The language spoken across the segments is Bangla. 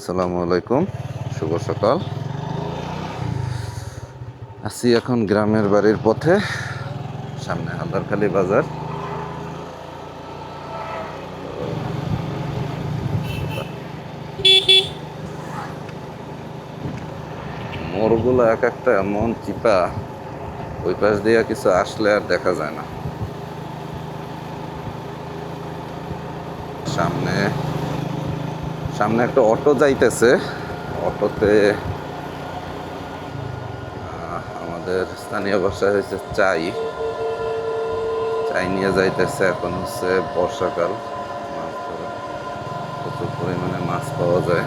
আসসালামু আলাইকুম, শুভ সকাল। আছি এখন গ্রামের বাড়ির পথে, সামনে হালদারখালি বাজার। মোড়গুলো এক একটা এমন চিপা, ওই পাশ দিয়ে কিছু আসলে আর দেখা যায় না। সামনে সামনে একটা অটো যাইতেছে। অটোতে আমাদের স্থানীয় ভাষায় হচ্ছে চাই চাই নিয়ে যাইতেছে। এখন হচ্ছে বর্ষাকাল, মাছ ধরা, প্রচুর পরিমাণে মাছ পাওয়া যায়।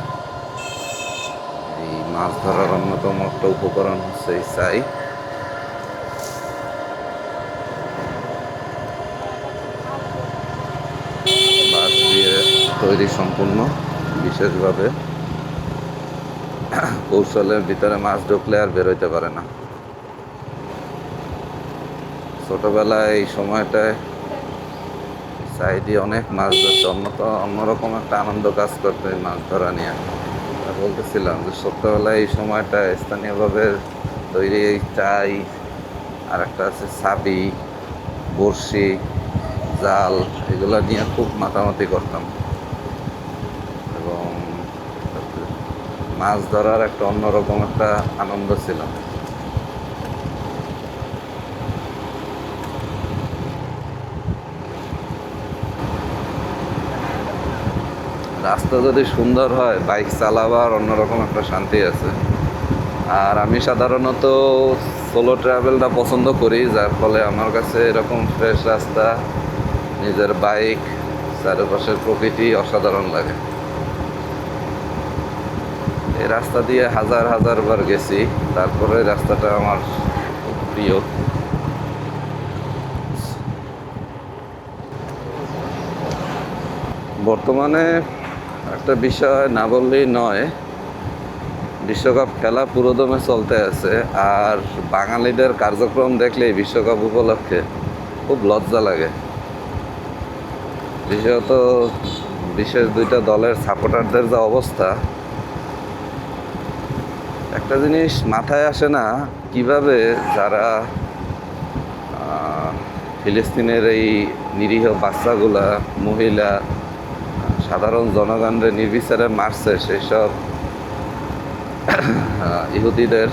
এই মাছ ধরার অন্যতম একটা উপকরণ হচ্ছে এই চাই। বাঁশ দিয়ে তৈরি, সম্পূর্ণ বিশেষভাবে কৌশলের ভিতরে মাছ ঢুকলে আর বেরোইতে পারে না। ছোটবেলায় এই সময়টায় চাই দিয়ে অনেক মাছ ধরছে, অন্যরকম একটা আনন্দ কাজ করতো এই মাছ ধরা নিয়ে। বলতেছিলাম যে ছোটবেলায় এই সময়টায় স্থানীয়ভাবে তৈরি এই চাই, আর একটা আছে ছাবি, বড়শি, জাল, এগুলো নিয়ে খুব মাতামাতি করতাম। এবং মাছ ধরার একটা অন্যরকম একটা আনন্দ ছিল। রাস্তা যদি সুন্দর হয়, বাইক চালাবার অন্যরকম একটা শান্তি আছে। আর আমি সাধারণত সোলো ট্রাভেলটা পছন্দ করি, যার ফলে আমার কাছে এরকম ফ্রেশ রাস্তা, নিজের বাইক, চারপাশের প্রকৃতি অসাধারণ লাগে। এই রাস্তা দিয়ে হাজার হাজার বার গেছি, তারপরে রাস্তাটা আমার খুব প্রিয়। বর্তমানে একটা বিষয় না বললেই নয়, বিশ্বকাপ খেলা পুরোদমে চলতে আছে। আর বাঙালিদের কার্যক্রম দেখলে বিশ্বকাপ উপলক্ষে খুব লজ্জা লাগে। বিশেষত বিশেষ দুইটা দলের সাপোর্টারদের যা অবস্থা, একটা জিনিস মাথায় আসে না, কিভাবে যারা ফিলিস্তিনের এই নিরীহ বাচ্চাগুলা, মহিলা, সাধারণ জনগণের নির্বিচারে মারছে, সেই সব ইহুদিদের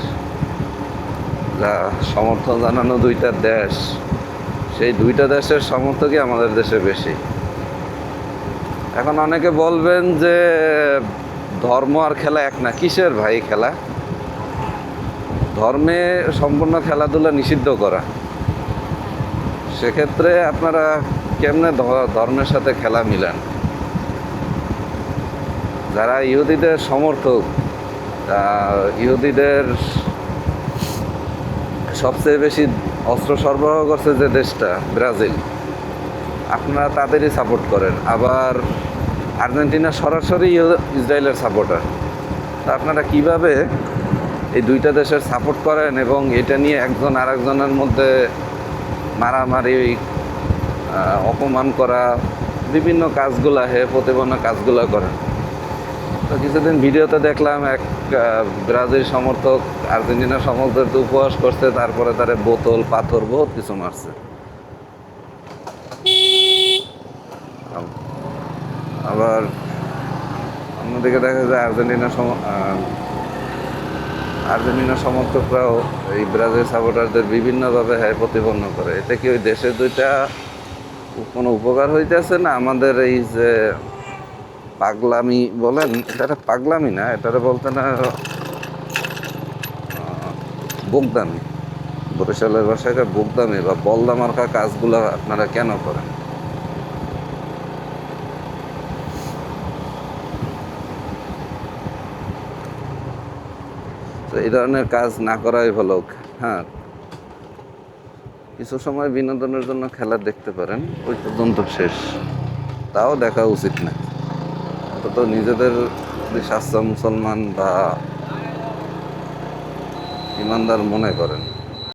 যা সমর্থন জানানো দুইটা দেশ, সেই দুইটা দেশের সমর্থকই আমাদের দেশে বেশি। এখন অনেকে বলবেন যে ধর্ম আর খেলা এক না। কিসের ভাই খেলা? ধর্মে সম্পূর্ণ খেলাধুলা নিষিদ্ধ করা। সেক্ষেত্রে আপনারা কেমনে ধর্মের সাথে খেলা মিলান? যারা ইহুদিদের সমর্থক, ইহুদিদের সবচেয়ে বেশি অস্ত্র সরবরাহ করছে যে দেশটা, ব্রাজিল, আপনারা তাদেরই সাপোর্ট করেন। আবার আর্জেন্টিনা সরাসরি ইসরায়েলের সাপোর্টার। তা আপনারা কিভাবে এই দুইটা দেশের সাপোর্ট করেন এবং এটা নিয়ে একজন আরেকজনের মধ্যে মারামারি, অপমান করা, বিভিন্ন কাজগুলা, প্রতিপন্ন কাজগুলা করেন? তো কিছুদিন ভিডিওতে দেখলাম এক ব্রাজিল সমর্থক আর্জেন্টিনা সমর্থকদের উপহাস করছে, তারপরে তারে বোতল, পাথর, বহুত কিছু মারছে। আবার অন্যদিকে দেখা যায় আর্জেন্টিনা সমর্থকরাও এই ব্রাজিল সাপোর্টারদের বিভিন্নভাবে প্রতিপন্ন করে। এতে কি ওই দেশের দুইটা কোনো উপকার হইতেছে না? আমাদের এই যে পাগলামি বলেন, এটা পাগলামি না, এটারে বলতে না বোকদামি, বরিশালের ভাষায় বোকদামি বা বলদা মার্কা কাজগুলো আপনারা কেন করেন? তো এই ধরনের কাজ না করাই ভালো। হ্যাঁ, কিছু সময় বিনোদনের জন্য খেলা দেখতে পারেন, ওই পর্যন্ত শেষ। তাও দেখা উচিত না। অন্তত নিজেদের যদি স্বাস্থ্য মুসলমান বা ইমানদার মনে করেন,